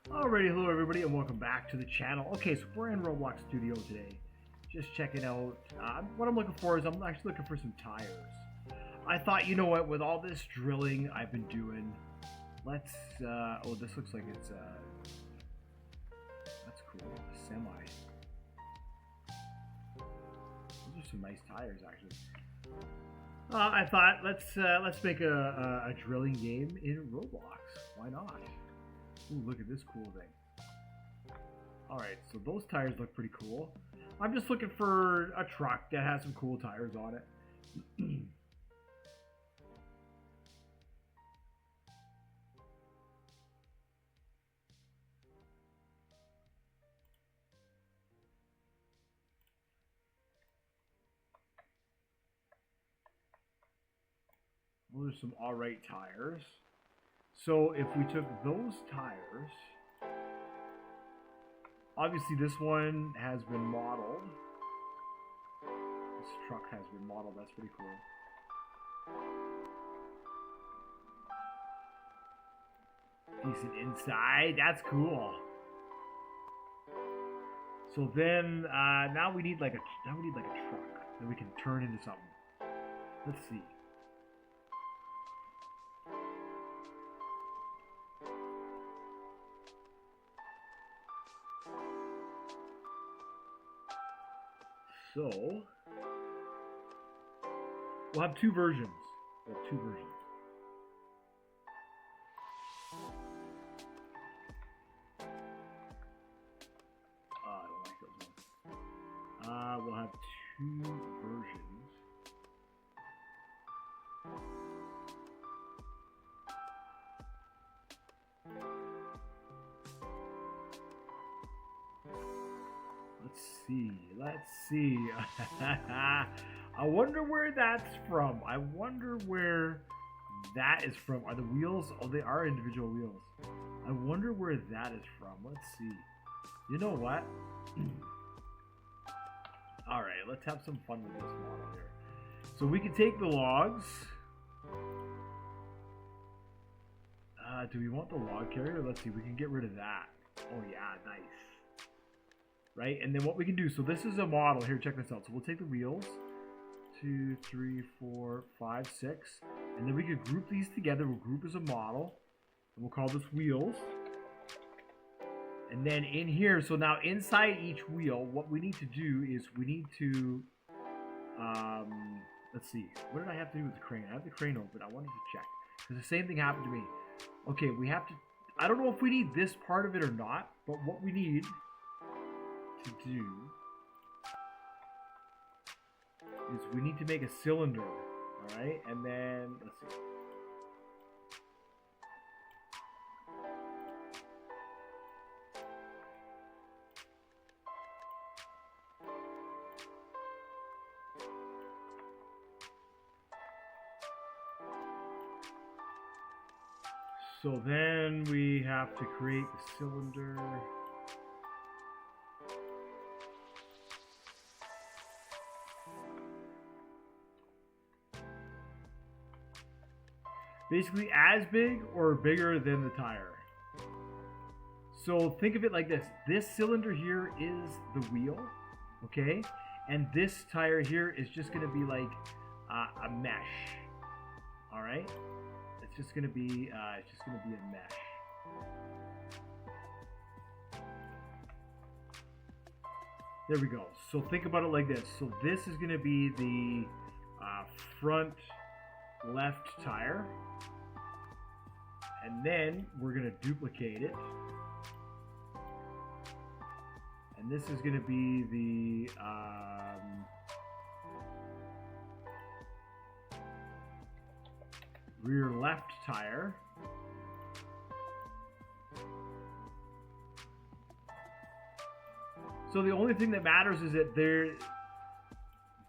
Alrighty, hello everybody and welcome back to the channel. Okay, so we're in Roblox Studio today. Just checking out, what I'm looking for is I'm actually looking for some tires. I thought, you know what, with all this drilling I've been doing, let's, oh, this looks like it's, that's cool, a semi. Those are some nice tires, actually. I thought, let's make a drilling game in Roblox. Why not? Ooh, look at this cool thing. Alright, so those tires look pretty cool. I'm just looking for a truck that has some cool tires on it. Those are some alright tires. So if we took those tires, obviously this one has been modeled. This truck has been modeled, that's pretty cool. Decent inside, that's cool. So then now we need like a truck that we can turn into something. Let's see. So we'll have two versions. We'll have two versions. I don't like those ones. We'll have two versions. Let's see. I wonder where that's from. I wonder where that is from. Are the wheels? Oh, they are individual wheels. I wonder where that is from. Let's see. You know what? Alright, let's have some fun with this model here. So we can take the logs. Do we want the log carrier? Let's see. We can get rid of that. Oh, yeah. Nice. Right, and then what we can do, so this is a model here, check this out. So we'll take the wheels, 2, 3, 4, 5, 6, and then we can group these together. We'll group as a model, and we'll call this wheels. And then in here, so now inside each wheel, what we need to do is we need to, let's see, what did I have to do with the crane? I have the crane open. I wanted to check, because the same thing happened to me. Okay, we have to, I don't know if we need this part of it or not, but what we need to do is we need to make a cylinder, all right, and then let's see. So then we have to create the cylinder. Basically as big or bigger than the tire. So think of it like this. This cylinder here is the wheel, okay? And this tire here is just gonna be like a mesh, all right? It's just gonna be a mesh. There we go. So think about it like this. So this is gonna be the front left tire, and then we're going to duplicate it, and this is going to be the rear left tire, so the only thing that matters is that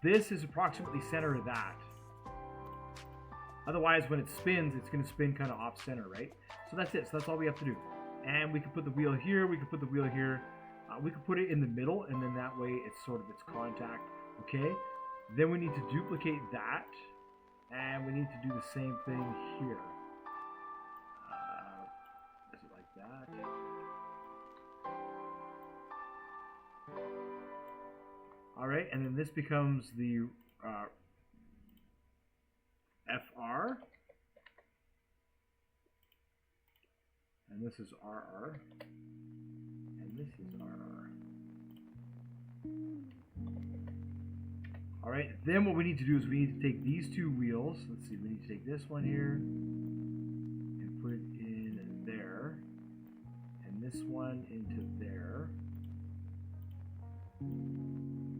this is approximately center of that. Otherwise, when it spins, it's going to spin kind of off-center, right? So that's it. So that's all we have to do. And we can put the wheel here. We can put the wheel here. We can put it in the middle, and then that way it's sort of its contact. Okay? Then we need to duplicate that, and we need to do the same thing here. Is it like that? All right, and then this becomes the FR, and this is RR, and this is RR. All right, then what we need to do is we need to take these two wheels. Let's see, we need to take this one here and put it in there, and this one into there.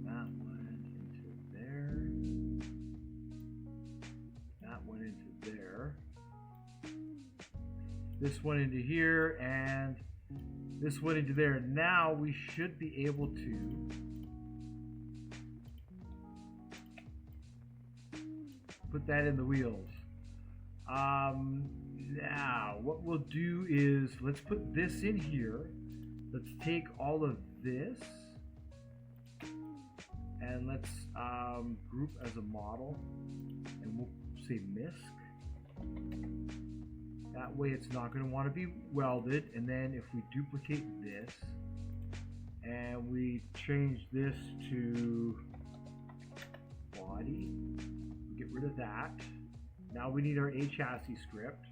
That one into there. That one into there. This one into here, and this one into there. Now we should be able to put that in the wheels. Now what we'll do is let's put this in here. Let's take all of this and let's group as a model, and we'll say MISC. That way it's not going to want to be welded. And then if we duplicate this and we change this to body, get rid of that. Now we need our A chassis script.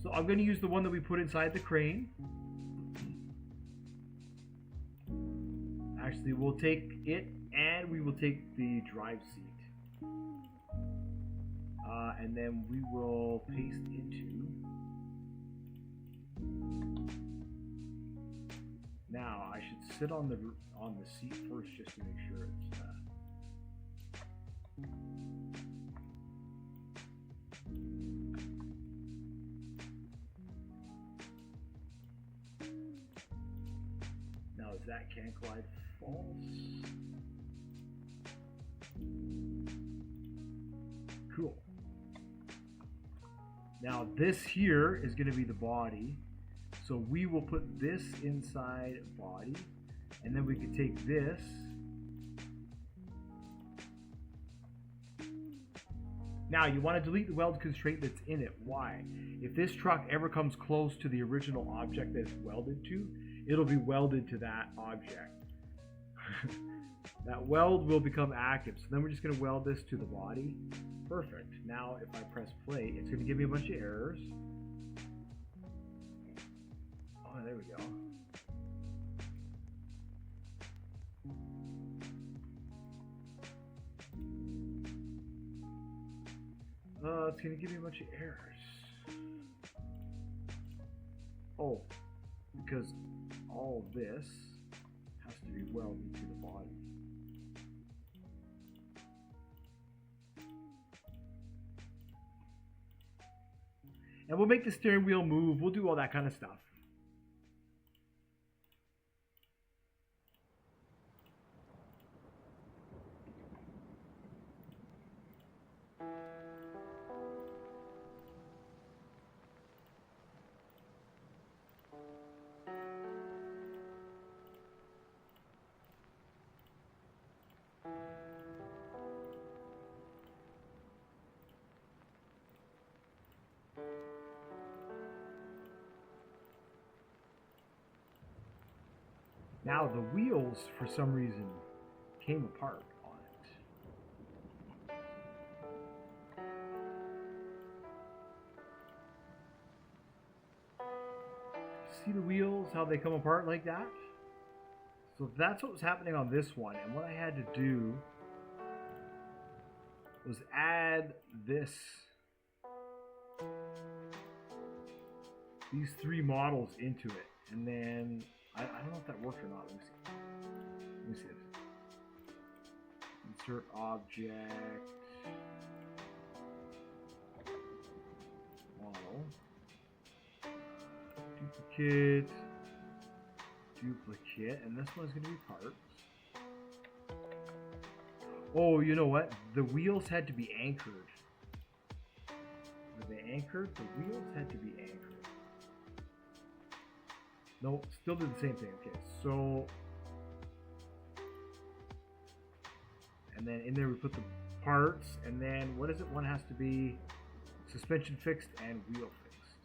So I'm going to use the one that we put inside the crane. Actually, we'll take it and we will take the drive seat. And then we will paste into. Now I should sit on the seat first just to make sure it's. Now is that can collide false? Cool. Now this here is going to be the body, so we will put this inside body, and then we can take this Now, you want to delete the weld constraint that's in it. Why? If this truck ever comes close to the original object that it's welded to, it'll be welded to that object. That weld will become active. So then we're just going to weld this to the body. Perfect. Now, if I press play, it's going to give me a bunch of errors. Oh, there we go. It's going to give me a bunch of errors. Oh, because all this has to be welded to the body. And we'll make the steering wheel move. We'll do all that kind of stuff. Now the wheels, for some reason, came apart on it. See the wheels, how they come apart like that? So that's what was happening on this one. And what I had to do was add these three models into it. And then I don't know if that worked or not. Let me see. Let me see this. Insert object. Model. Duplicate. Duplicate. And this one's going to be parts. Oh, you know what? The wheels had to be anchored. Were they anchored? The wheels had to be anchored. No, still did the same thing. Okay, so, and then in there we put the parts, and then what is it? One has to be suspension fixed and wheel fixed.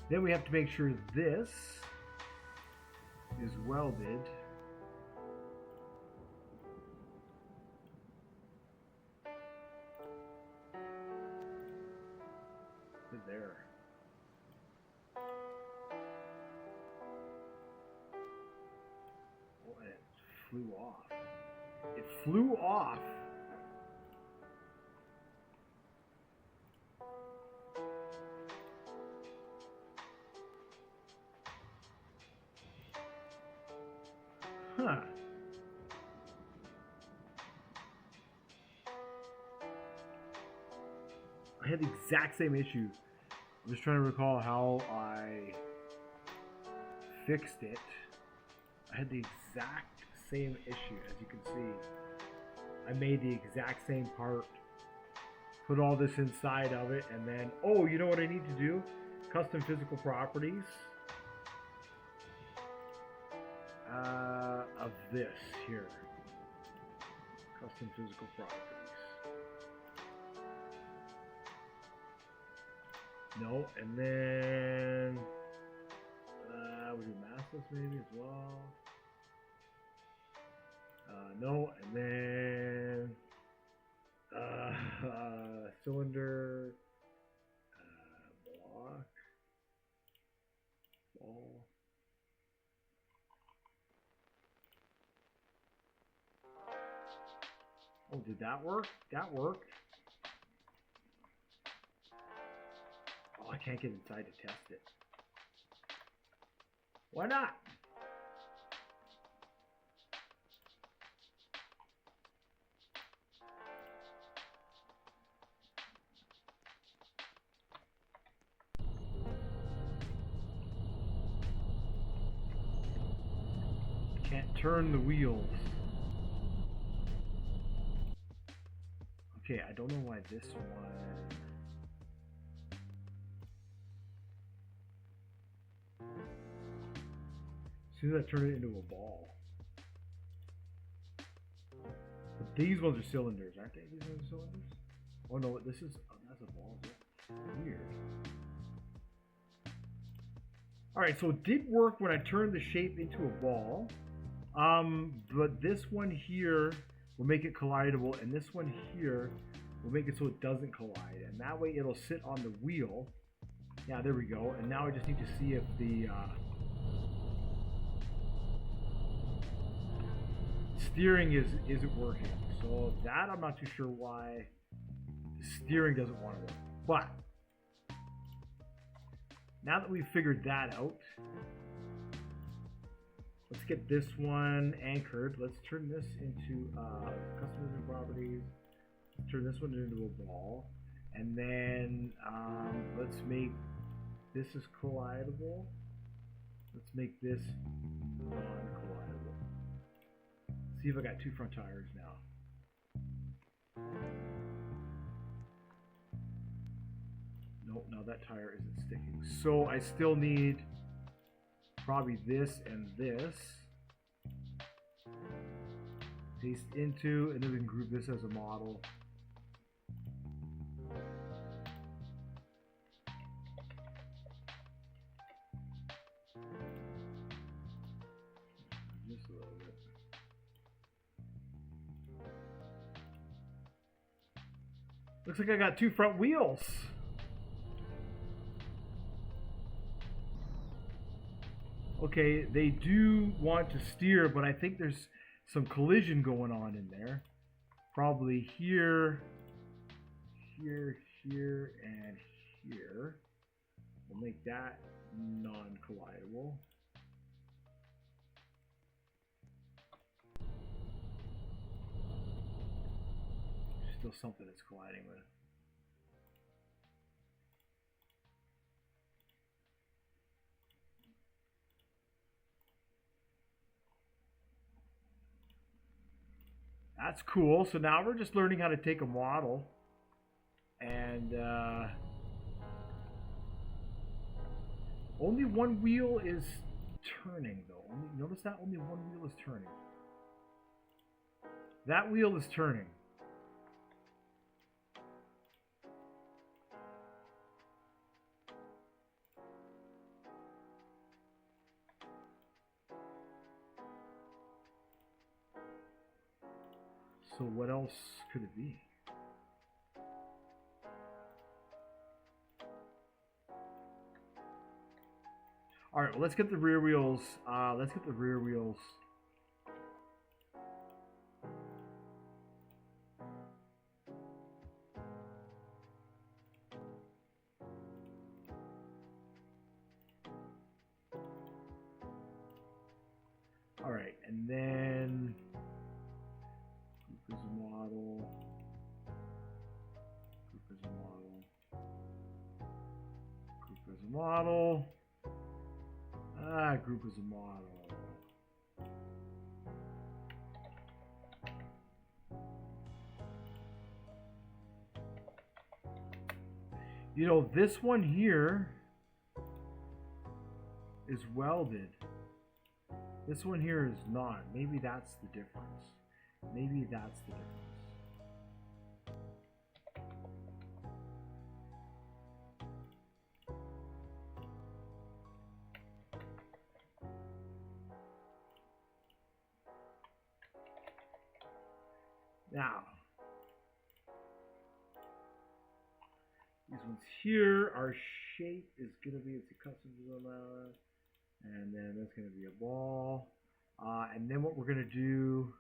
Then we have to make sure this is welded. There. Oh, and it flew off. It flew off. Huh. I had the exact same issue. I'm just trying to recall how I fixed it. I had the exact same issue, as you can see. I made the exact same part, put all this inside of it, and then, oh, you know what I need to do? Custom physical properties of this here. Custom physical properties. No, and then we do massless maybe as well. No, and then cylinder, block, ball. Oh, did that work? That worked. Oh, I can't get inside to test it. Why not? Can't turn the wheels. Okay, I don't know why this one... As soon as I turn it into a ball. But these ones are cylinders, aren't they? These ones are cylinders? Oh no, this is... Oh, that's a ball. Weird. Alright, so it did work when I turned the shape into a ball. But this one here will make it collidable, and this one here will make it so it doesn't collide. And that way it'll sit on the wheel. Yeah, there we go. And now I just need to see if the... steering isn't working. So that I'm not too sure why the steering doesn't want to work. But now that we've figured that out, let's get this one anchored. Let's turn this into customizing properties. Let's turn this one into a ball. And then let's make this is collidable. Let's make this non-collidable. See if I got two front tires now. Nope, now that tire isn't sticking. So I still need probably this and this. Paste into, and then we can group this as a model. Just a little bit. Looks like I got two front wheels. Okay, they do want to steer, but I think there's some collision going on in there. Probably here, here, here, and here. We'll make that non-collidable. Still something it's colliding with. That's cool. So now we're just learning how to take a model and only one wheel is turning though. Notice that only one wheel is turning. That wheel is turning. So what else could it be? All right, well, let's get the rear wheels. Let's get the rear wheels. All right, and then group as a model. Group as a model. Group as a model. Group as a model. You know, this one here is welded. This one here is not. Maybe that's the difference. Maybe that's the difference. Now, these ones here, our shape is going to be, it's a custom design, and then that's going to be a ball. And then what we're going to do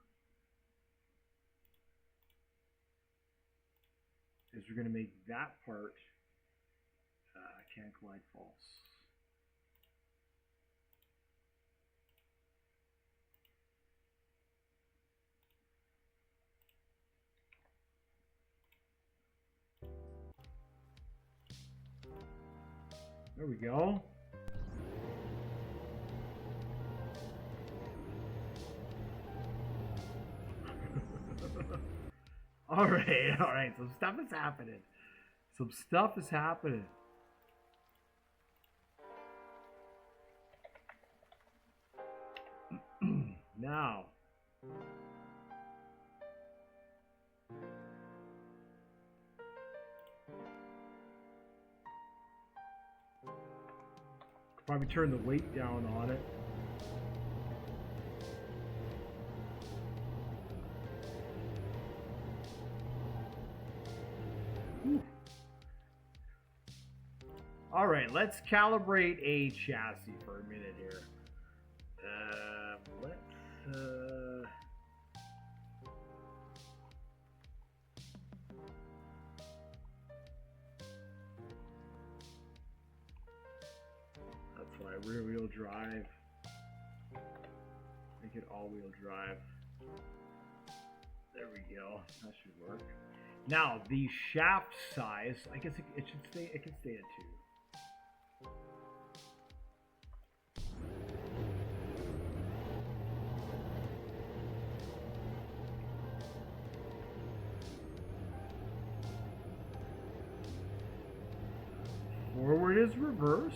is we're going to make that part can't collide false. There we go. All right. Some stuff is happening. Some stuff is happening. Now. Probably turn the weight down on it. All right, let's calibrate a chassis for a minute here. That's why rear-wheel drive. Make it all-wheel drive. There we go. That should work. Now the shaft size, I guess it should stay. It can stay at 2. Forward is reverse,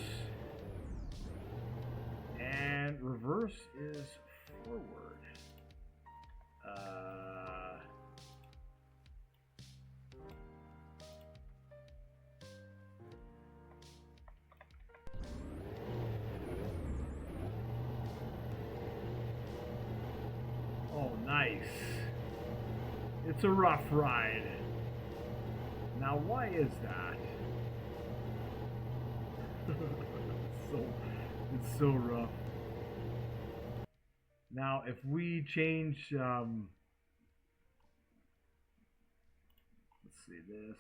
and reverse is forward. Oh, nice. It's a rough ride. Now, why is that? It's so rough. Now, if we change, let's see, this.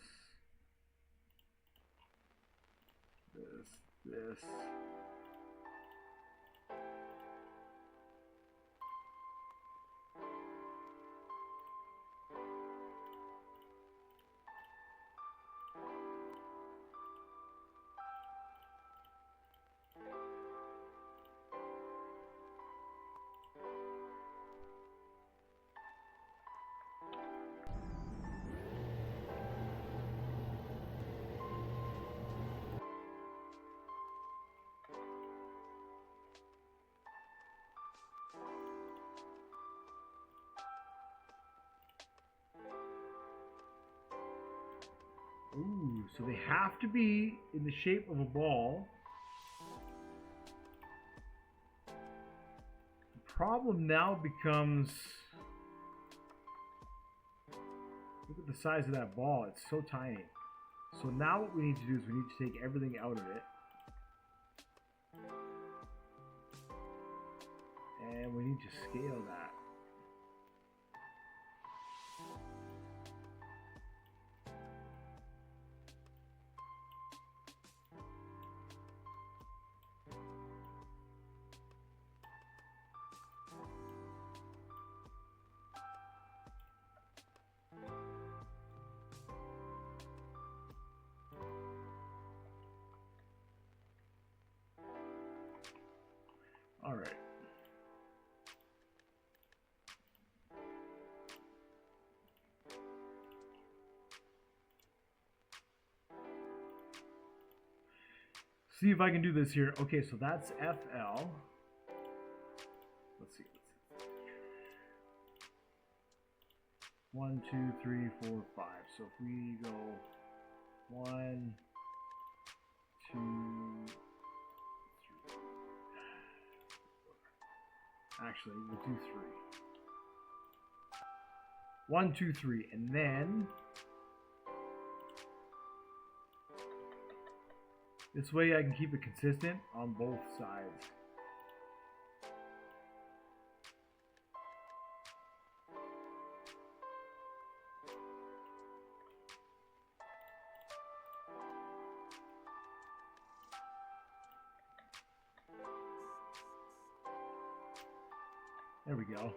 Ooh, so they have to be in the shape of a ball. The problem now becomes Look at the size of that ball. It's so tiny. So now what we need to do is we need to take everything out of it. And we need to scale that. All right. See if I can do this here. Okay, so that's FL. Let's see. 1, 2, 3, 4, 5. So if we go 1, 2, 3. Actually, we'll do 3. 1, 2, 3, and then this way I can keep it consistent on both sides. There we go.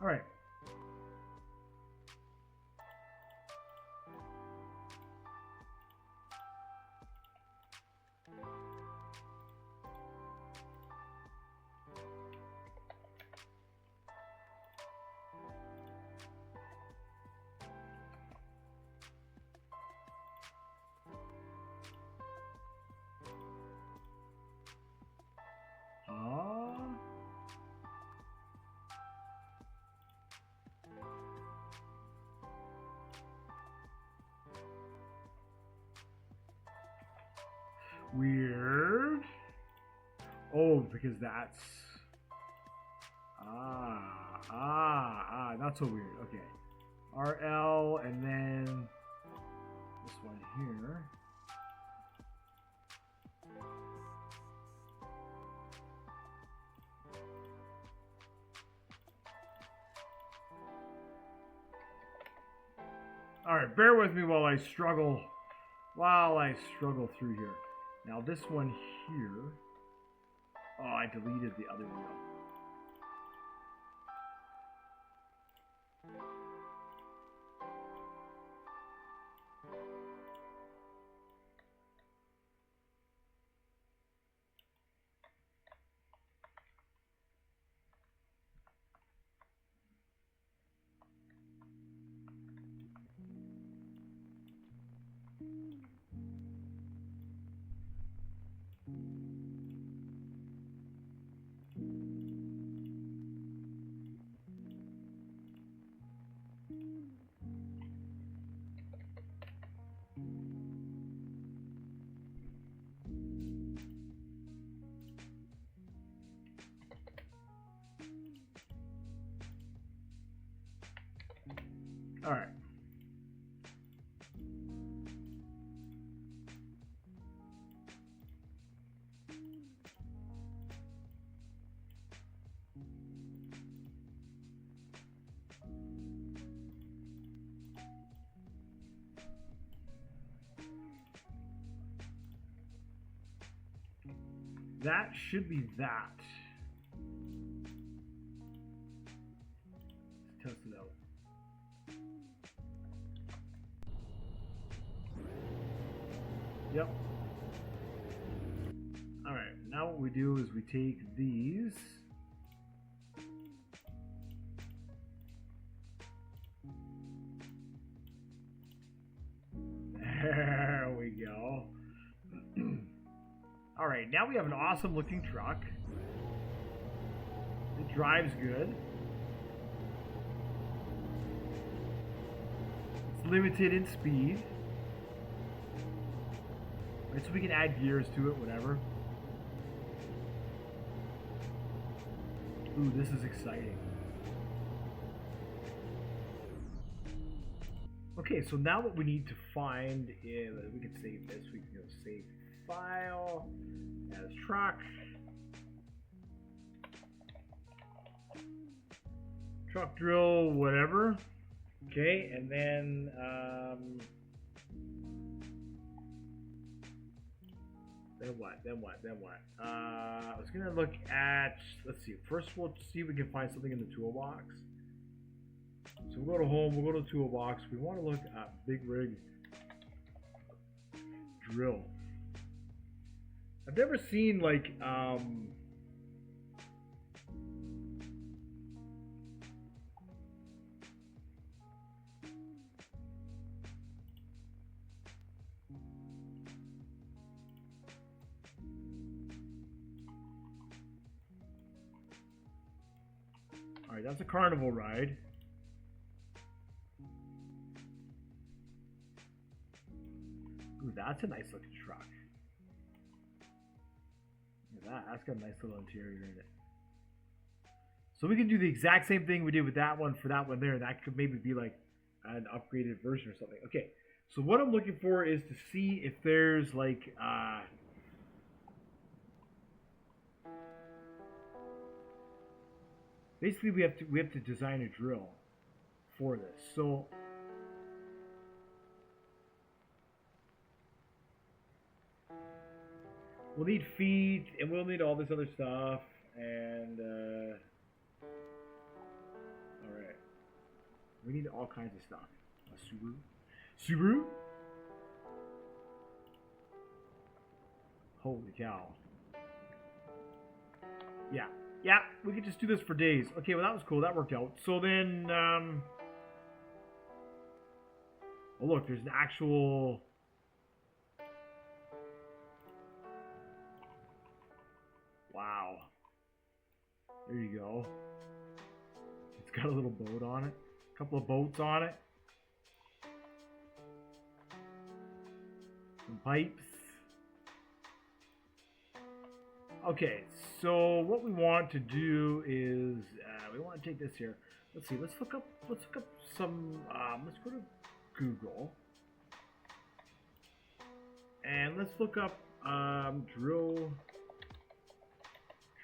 All right. Weird. Oh, because that's not so weird. Okay, RL, and then this one here. All right, bear with me while I struggle through here. Now this one here, oh, I deleted the other wheel. All right. That should be that. Let's test it out. Yep. All right, now what we do is we take these. There we go. All right, now we have an awesome looking truck. It drives good. It's limited in speed. Right, so we can add gears to it, whatever. Ooh, this is exciting. Okay, so now what we need to find is, we can save this, we can go save file as truck. Truck drill, whatever. Okay, and then what? I was gonna look at, let's see, first we'll see if we can find something in the toolbox. So we'll go to home, we'll go to toolbox. We want to look at big rig drill. I've never seen like all right, that's a carnival ride. Ooh, that's a nice looking truck. Look at that. That's got a nice little interior in it. So we can do the exact same thing we did with that one for that one there. That could maybe be like an upgraded version or something. Okay. So what I'm looking for is to see if there's like basically we have to design a drill for this. So we'll need feet and we'll need all this other stuff and all right. We need all kinds of stuff. A Subaru? Holy cow. Yeah. Yeah, we could just do this for days. Okay, well that was cool. That worked out. So then, oh look, there's an actual. Wow. There you go. It's got a little boat on it. A couple of boats on it. Some pipes. Okay, so what we want to do is we want to take this here. Let's see. Let's look up some. Let's go to Google and let's look up drill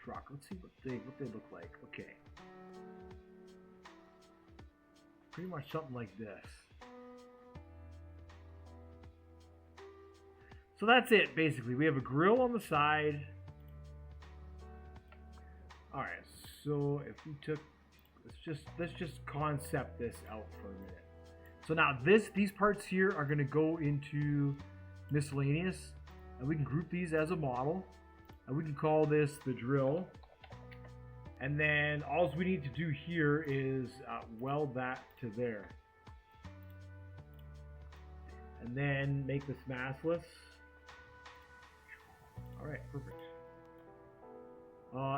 truck. Let's see what they look like. Okay, pretty much something like this. So that's it. Basically, we have a grill on the side. All right, so if we took, let's just concept this out for a minute. So now these parts here are going to go into miscellaneous, and we can group these as a model, and we can call this the drill. And then all we need to do here is weld that to there, and then make this massless. All right, perfect.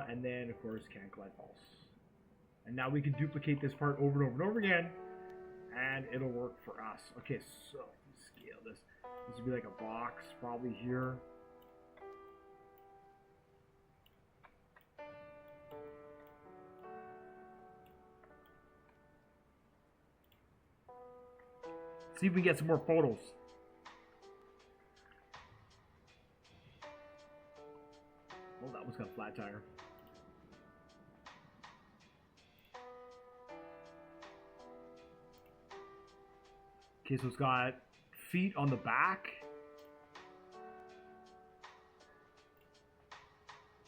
And then, of course, can collide pulse. And now we can duplicate this part over and over and over again, and it'll work for us. Okay, so scale this. This would be like a box, probably here. See if we can get some more photos. Oh, that one's got a flat tire. Okay, so it's got feet on the back.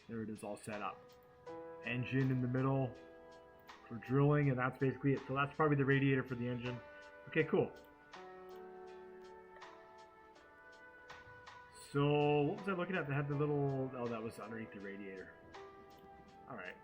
There it is, all set up. Engine in the middle for drilling, and that's basically it. So that's probably the radiator for the engine. Okay, cool. So what was I looking at that had the little, oh, that was underneath the radiator. All right.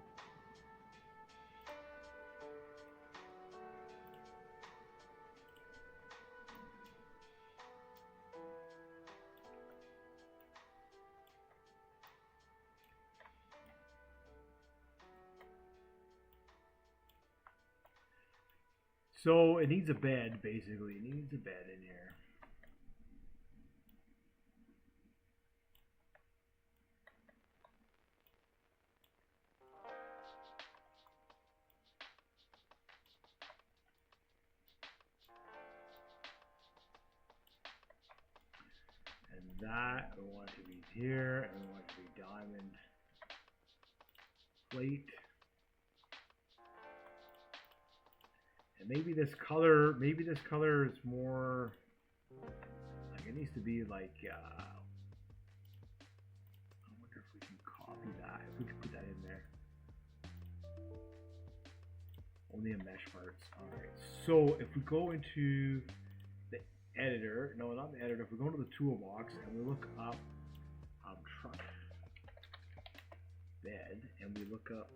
So it needs a bed, basically. It needs a bed in here. that. We want it to be here, and we want it to be diamond plate. And maybe this color is more like it needs to be like. I wonder if we can copy that. If we could put that in there. Only in mesh parts. Alright, so if we go into the editor, no, not the editor, if we go into the toolbox and we look up truck bed and we look up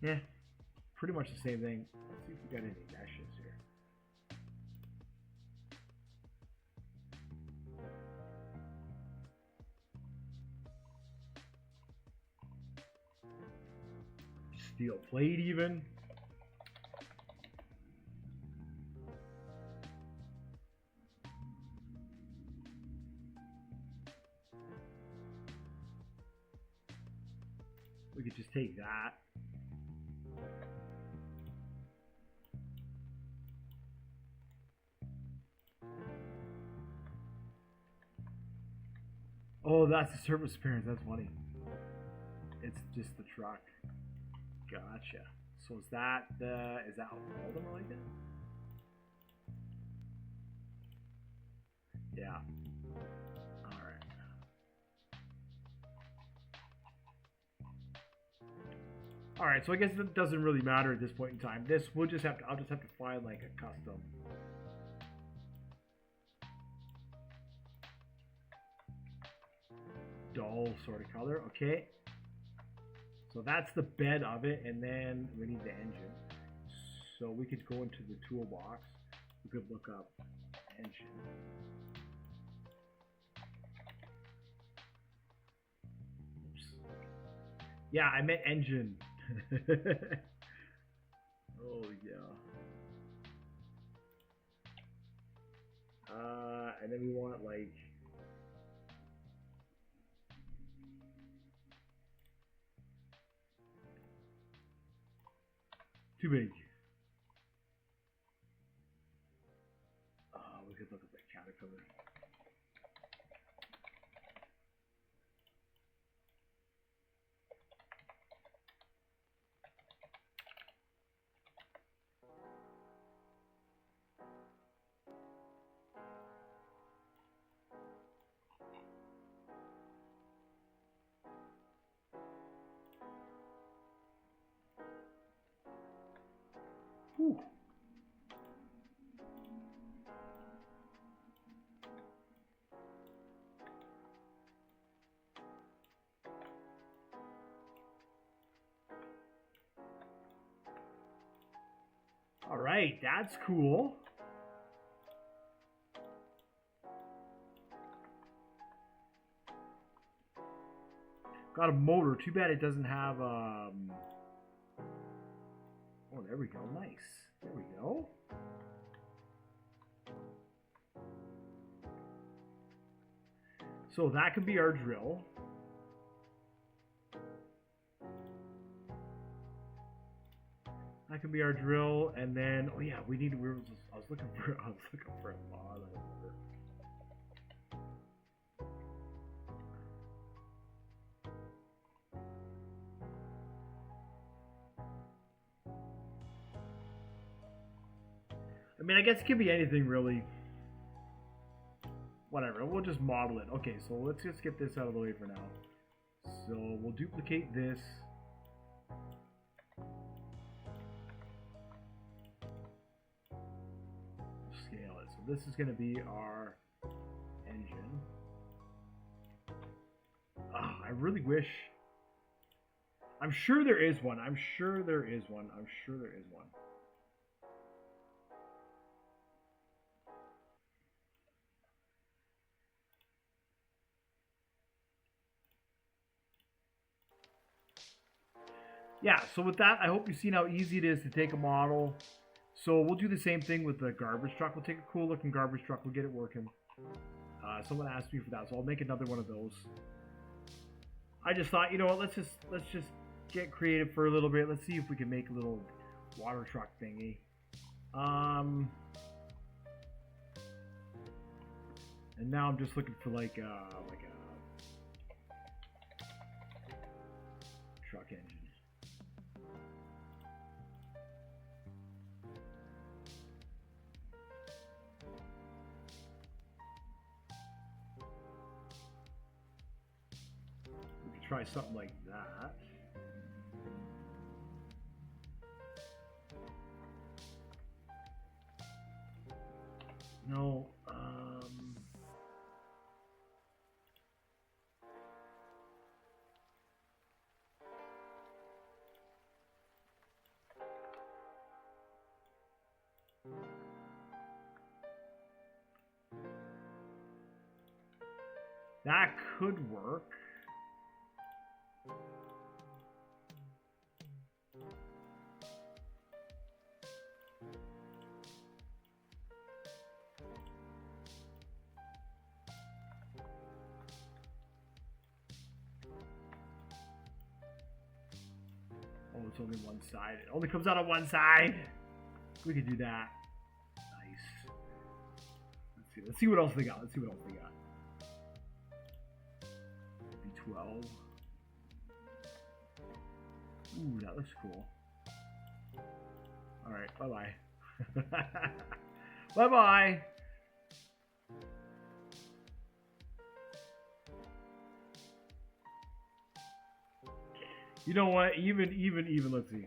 yeah, pretty much the same thing. Let's see if we got any meshes here. Steel plate even. We could just take that. Oh, that's the surface appearance. That's funny. It's just the truck. Gotcha. So is that all of them are like that? Yeah. All right. All right. So I guess it doesn't really matter at this point in time. This I'll just have to find like a custom. Dull sort of color. Okay. So that's the bed of it, and then we need the engine. So we could go into the toolbox. We could look up engine. Oops. Yeah, I meant engine. Oh yeah. And then we want like too big. We could look at the caterpillar. Whew. All right, that's cool. Got a motor. Too bad it doesn't have oh, there we go. Nice. There we go. So that could be our drill. That could be our drill, and then oh yeah, I was looking for a mod. I mean, I guess it could be anything really. Whatever, we'll just model it. Okay, so let's just get this out of the way for now. So we'll duplicate this. Scale it. So this is going to be our engine. I really wish. I'm sure there is one. I'm sure there is one. I'm sure there is one. Yeah, so with that, I hope you've seen how easy it is to take a model. So we'll do the same thing with the garbage truck. We'll take a cool looking garbage truck. We'll get it working. Someone asked me for that, so I'll make another one of those. I just thought, you know what, let's just get creative for a little bit. Let's see if we can make a little water truck thingy. And now I'm just looking for like a truck engine. We could try something like that. No, that could work. Oh, it's only one side. It only comes out on one side. We could do that. Nice. Let's see what else they got. Let's see what else they got. B12. Ooh, that looks cool. Alright, bye-bye. Bye-bye! You know what? Even, let's see.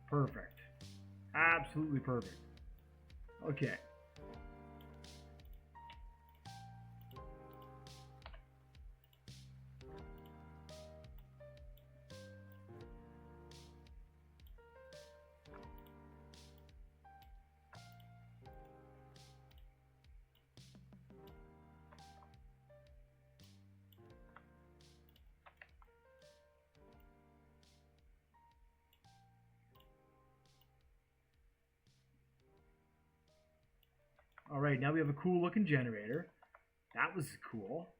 Perfect. Absolutely perfect. Okay. All right, now we have a cool looking generator. That was cool.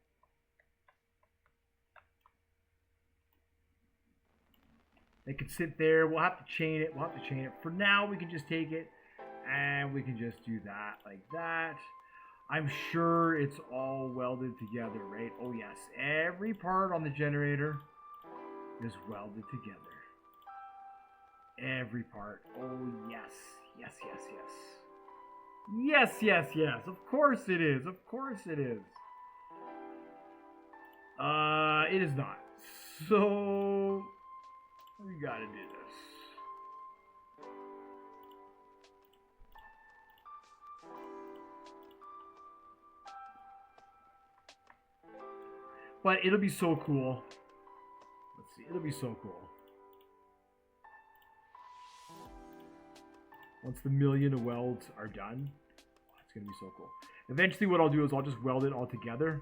They could sit there. We'll have to chain it. For now, we can just take it and we can just do that like that. I'm sure it's all welded together, right? Oh yes, every part on the generator is welded together. Every part. Oh yes, yes, yes, yes. Yes, yes, yes. Of course it is. Of course it is. It is not. So we gotta do this. But it'll be so cool. Let's see. It'll be so cool. Once the million of welds are done, it's going to be so cool. Eventually what I'll do is I'll just weld it all together,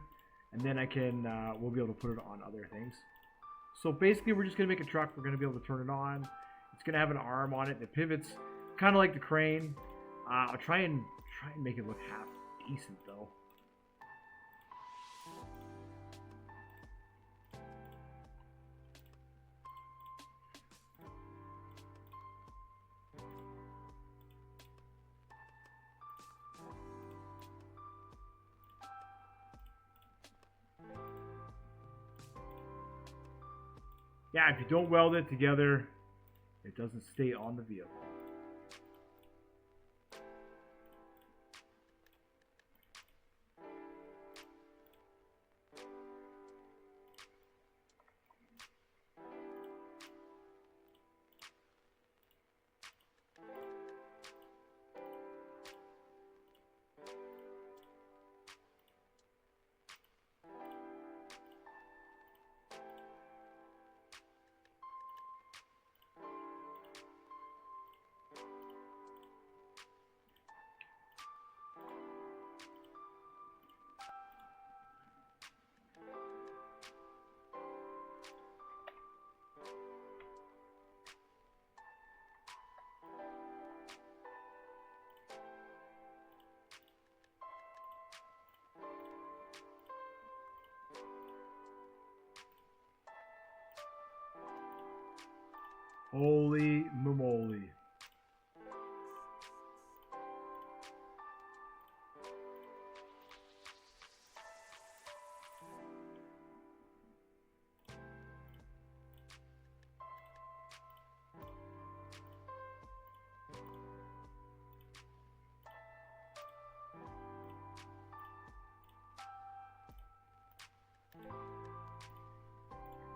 and then I can, we'll be able to put it on other things. So basically we're just going to make a truck. We're going to be able to turn it on. It's going to have an arm on it that pivots, kind of like the crane. I'll try and make it look half decent though. Yeah, if you don't weld it together, it doesn't stay on the vehicle. Holy moly.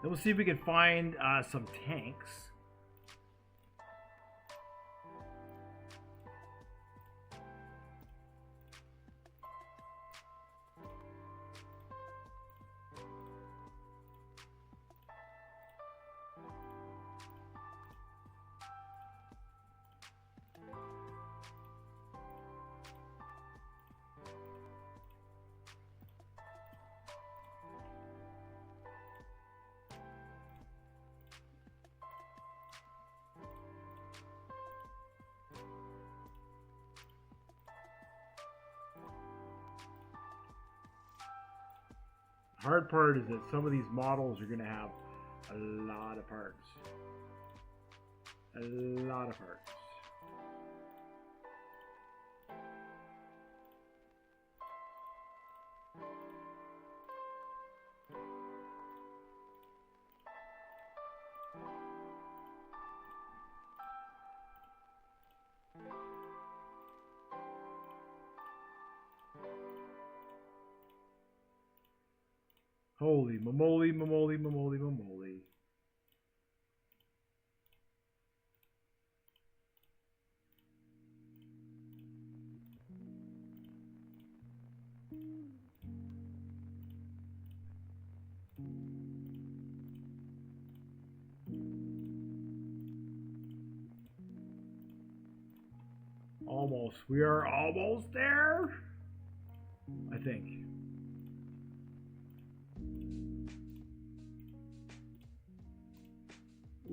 Then we'll see if we can find some tanks. Hard part is that some of these models are going to have a lot of parts. A lot of parts. Holy moly, moly, moly, moly. Almost. We are almost there, I think.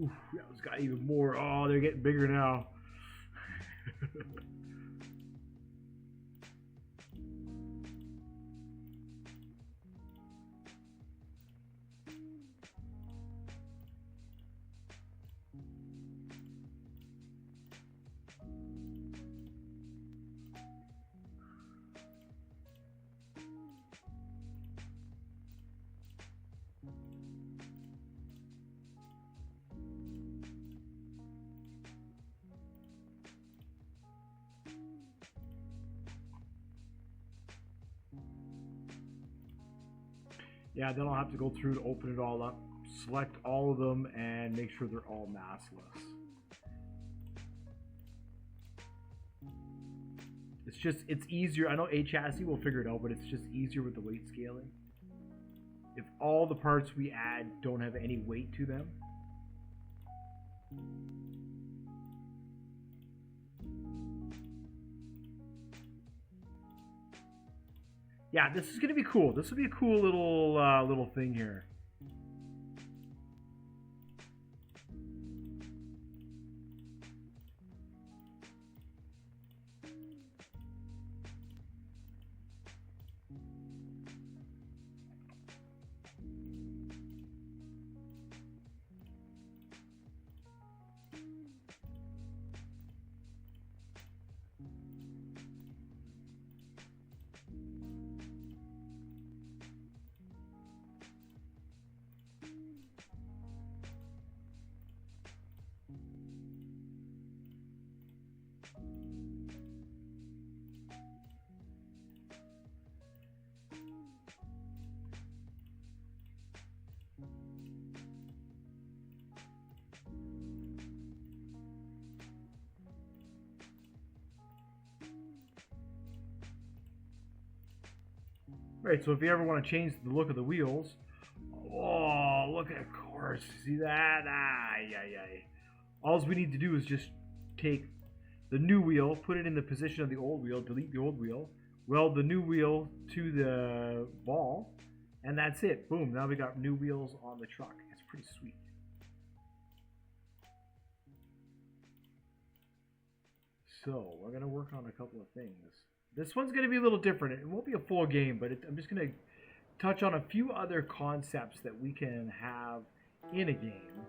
Oof, that was got even more. Oh, they're getting bigger now. Yeah, then I'll have to go through to open it all up, select all of them, and make sure they're all massless. It's easier. I know A chassis will figure it out, but it's just easier with the weight scaling. If all the parts we add don't have any weight to them. Yeah, this is gonna be cool. This will be a cool little thing here. Right, so if you ever want to change the look of the wheels, oh, look at course. See that? Ay, ay, ay. All we need to do is just take the new wheel, put it in the position of the old wheel, delete the old wheel, weld the new wheel to the ball, and that's it. Boom, now we got new wheels on the truck. It's pretty sweet. So, we're going to work on a couple of things. This one's going to be a little different. It won't be a full game, but I'm just going to touch on a few other concepts that we can have in a game.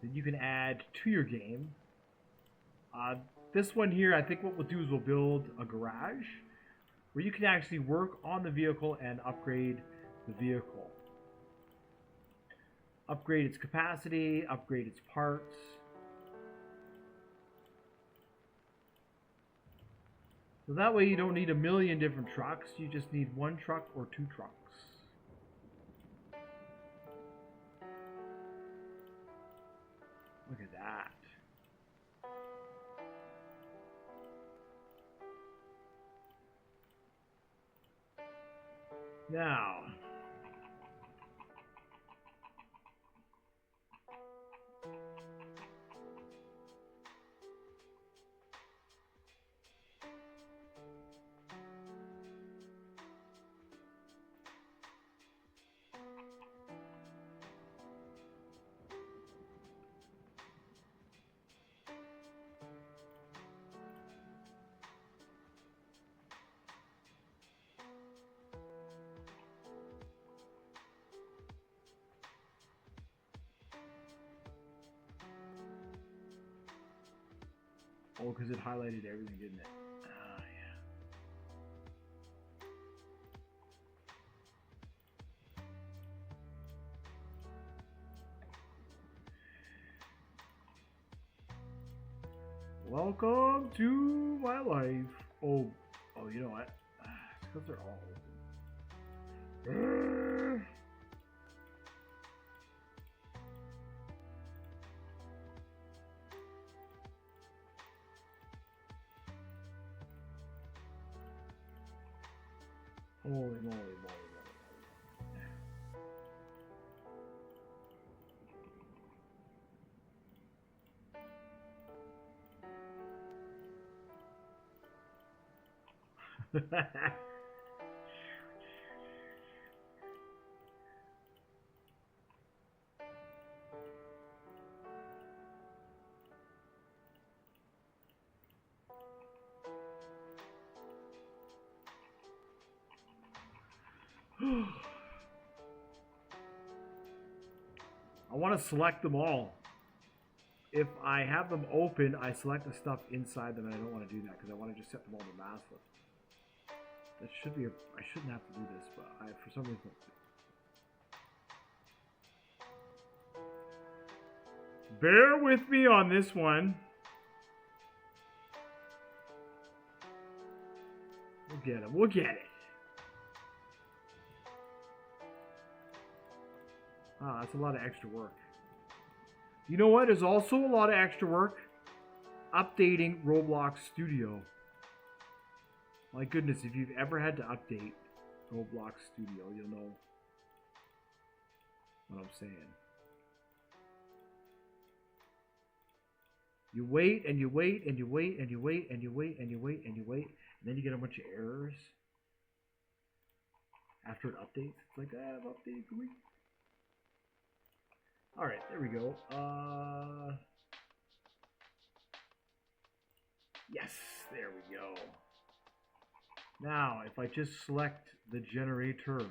that you can add to your game. This one here, I think what we'll do is we'll build a garage where you can actually work on the vehicle and upgrade the vehicle. Upgrade its capacity, upgrade its parts. So that way you don't need a million different trucks, you just need one truck or two trucks. Look at that. Now, oh, because it highlighted everything, didn't it? Oh, yeah. Welcome to my life. Oh, you know what? It's because they're all open. Holy moly, moly, moly. I want to select them all. If I have them open, I select the stuff inside them, and I don't want to do that because I want to just set them all to maskless. That should be I shouldn't have to do this, but for some reason. Bear with me on this one. We'll get it. We'll get it. Ah, that's a lot of extra work. You know what? There's also a lot of extra work updating Roblox Studio. My goodness, if you've ever had to update Roblox Studio, you'll know what I'm saying. You wait and you wait and you wait and you wait and you wait and you wait and you wait, and then you get a bunch of errors after it updates. It's like, I've updated the week. Alright, there we go. Yes, there we go. Now, if I just select the generator.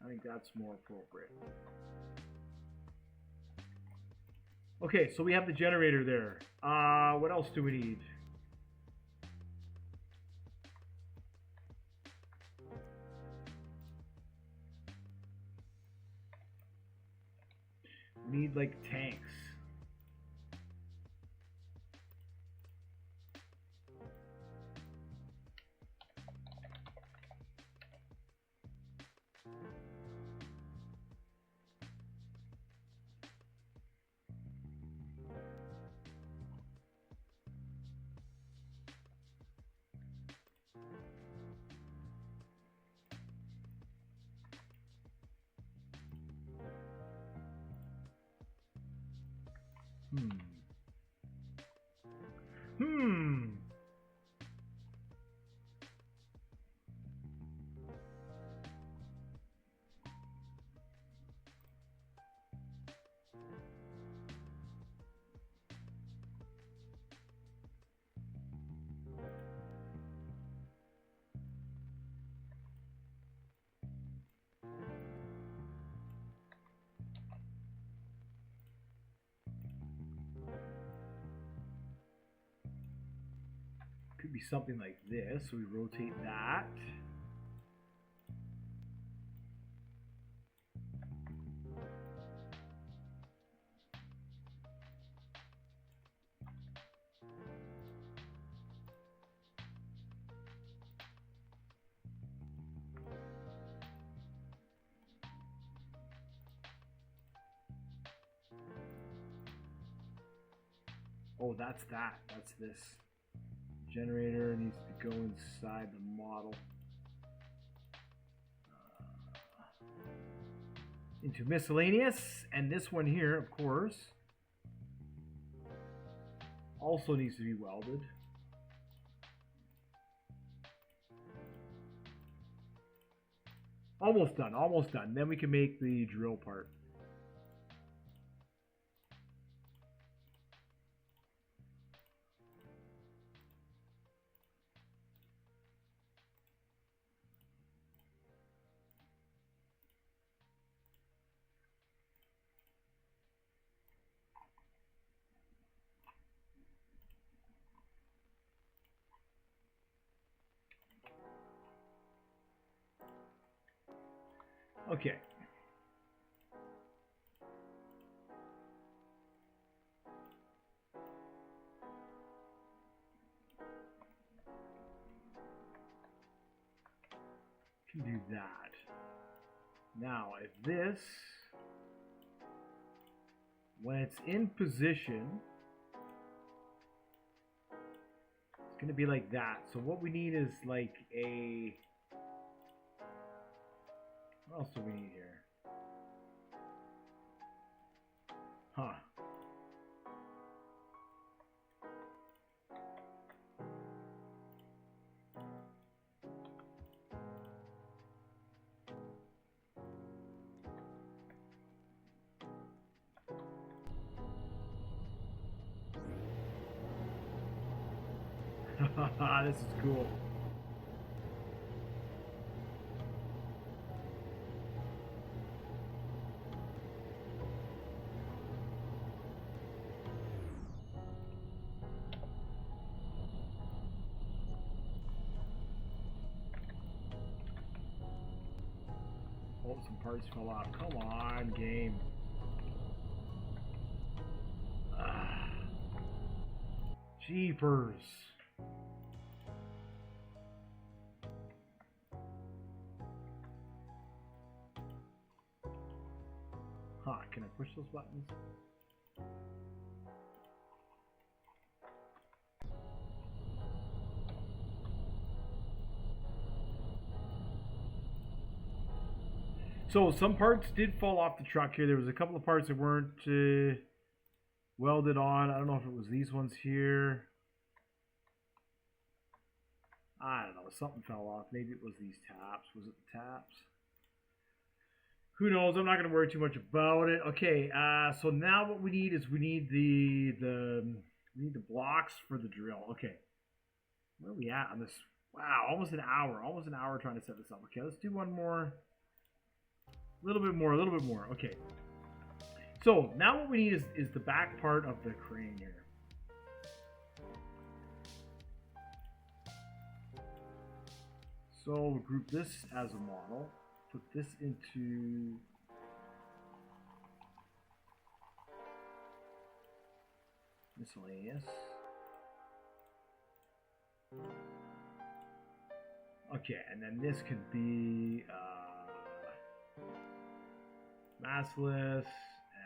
I think that's more appropriate. Okay, so we have the generator there. What else do we need? We need like tanks. be something like this. So we rotate that. Oh, that's that. That's this. Generator needs to go inside the model. Into miscellaneous. And this one here, of course, also needs to be welded. Almost done, almost done. Then we can make the drill part. Okay. Can do that. Now, if this, when it's in position, it's going to be like that. So what we need is like a, what else do we need here? Huh. This is cool. Oh, some parts fell off. Come on, game. Jeepers. Huh, can I push those buttons? So some parts did fall off the truck here. There was a couple of parts that weren't welded on. I don't know if it was these ones here. I don't know. Something fell off. Maybe it was these taps. Was it the taps? Who knows? I'm not going to worry too much about it. Okay, so now what we need is we need the blocks for the drill. Okay, where are we at on this? Wow, almost an hour. Almost an hour trying to set this up. Okay, let's do one more. A little bit more. A little bit more. Okay. So now what we need is the back part of the crane here. So we'll group this as a model. Put this into miscellaneous. Okay, and then this could be massless,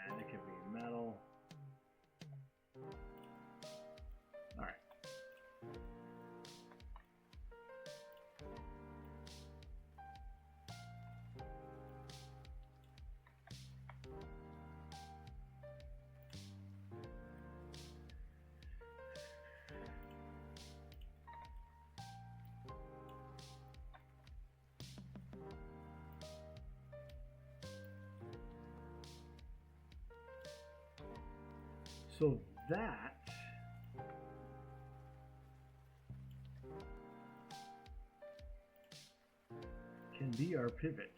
and it could be metal. All right. So that can be our pivot.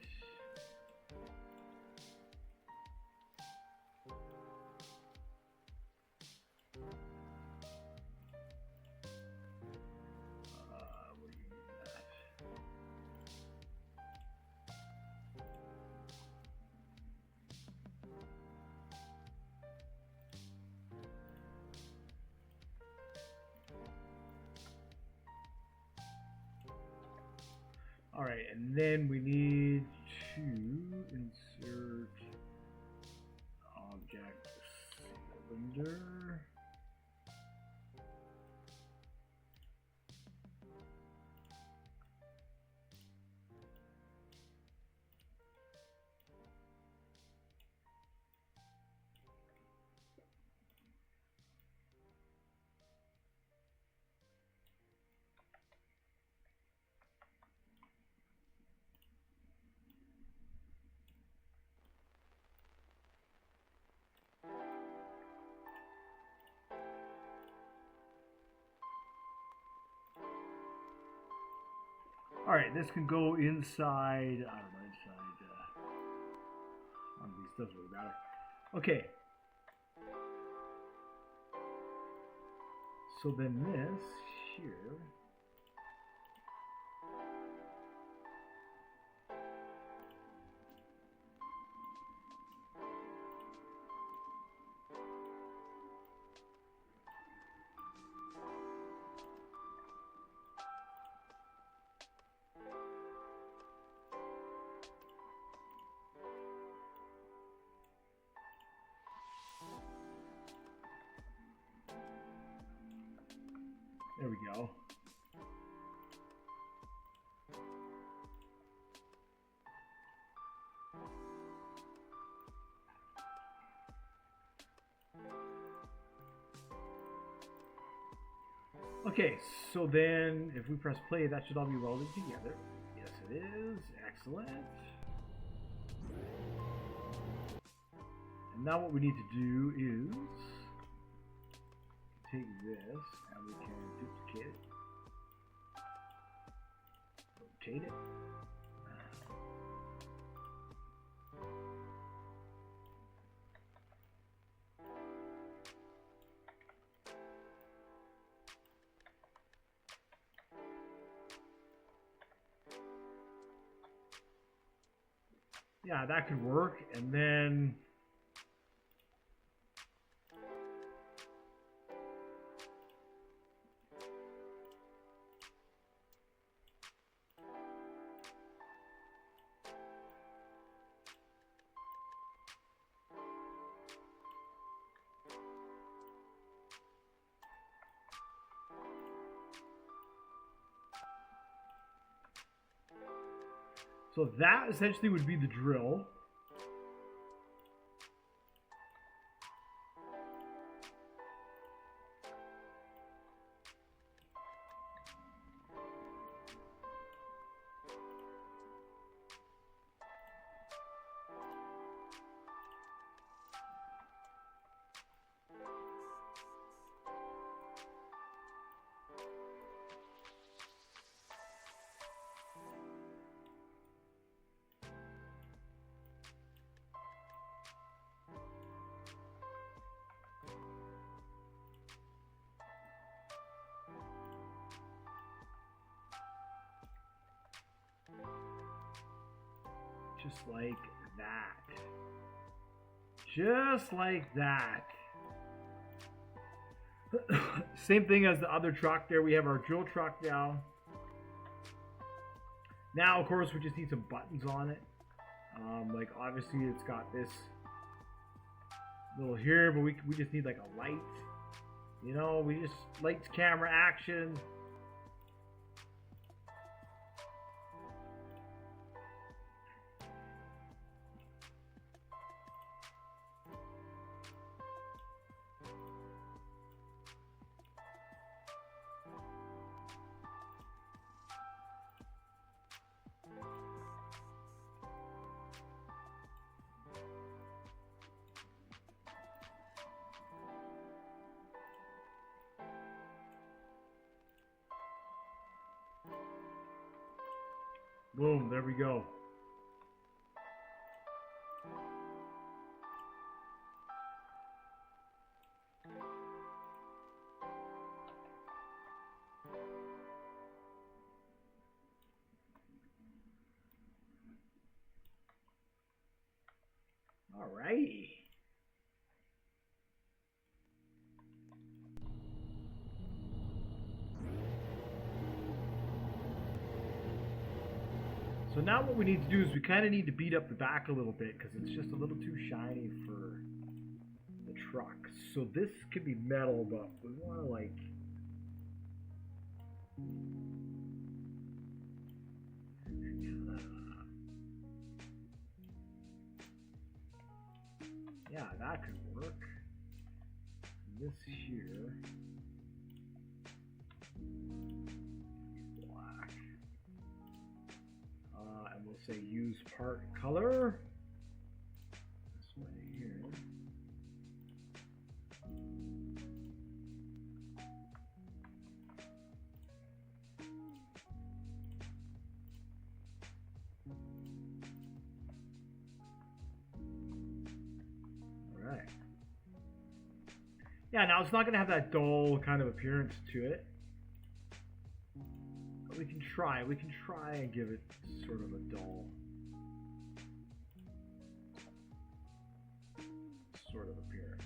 right, and then we need to insert object cylinder. All right, this can go inside. I don't know, inside. One of these doesn't really matter. Okay. So then this here. There we go. Okay, so then if we press play, that should all be welded together. Yes, it is. Excellent. And now what we need to do is take this and we can duplicate it, rotate it. Yeah, that could work. And then so that essentially would be the drill. Just like that. Just like that. Same thing as the other truck there. We have our drill truck now. Now, of course, we just need some buttons on it. Like, obviously, it's got this little here, but we just need like a light. You know, we just lights, camera, action. Boom, there we go. All right. now what we need to do is we kind of need to beat up the back a little bit because it's just a little too shiny for the truck. So this could be metal, but we want to like... yeah, that could work. This here... black. And we'll say use part color. This way here. Alright. Yeah, now it's not going to have that dull kind of appearance to it. But we can try and give it sort of a dull sort of appearance.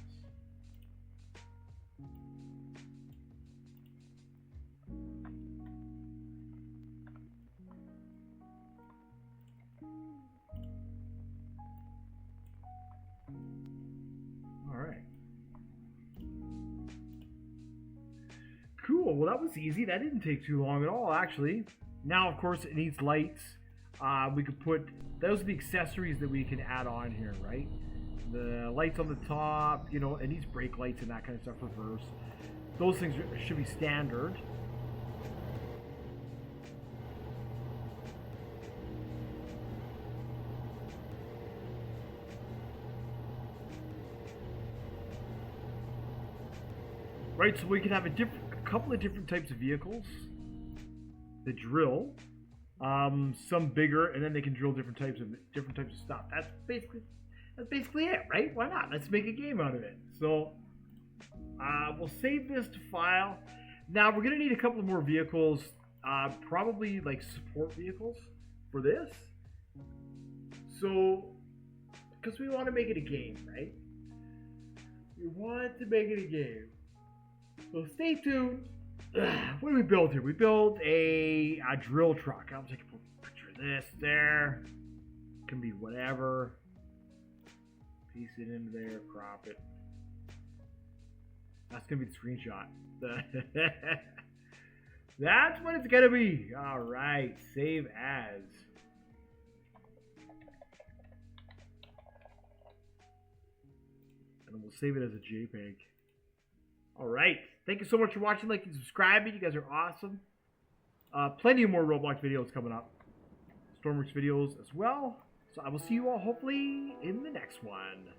All right. Cool. Well, that was easy. That didn't take too long at all, actually. Now, of course, it needs lights. We could put... those are the accessories that we can add on here, right? The lights on the top, you know, it needs brake lights and that kind of stuff, reverse. Those things should be standard. Right, so we can have a couple of different types of vehicles. The drill, some bigger, and then they can drill different types of stuff. That's basically it, right? Why not? Let's make a game out of it. So we'll save this to file. Now we're gonna need a couple of more vehicles, probably like support vehicles for this. So, because we want to make it a game, right? We want to make it a game. So stay tuned. What do we build here? We build a drill truck. I'll take a picture of this there. Can be whatever. Piece it into there, crop it. That's gonna be the screenshot. That's what it's gonna be. All right, save as. And we'll save it as a JPEG. All right. Thank you so much for watching, like, and subscribing. You guys are awesome. Plenty more Roblox videos coming up. Stormworks videos as well. So I will see you all hopefully in the next one.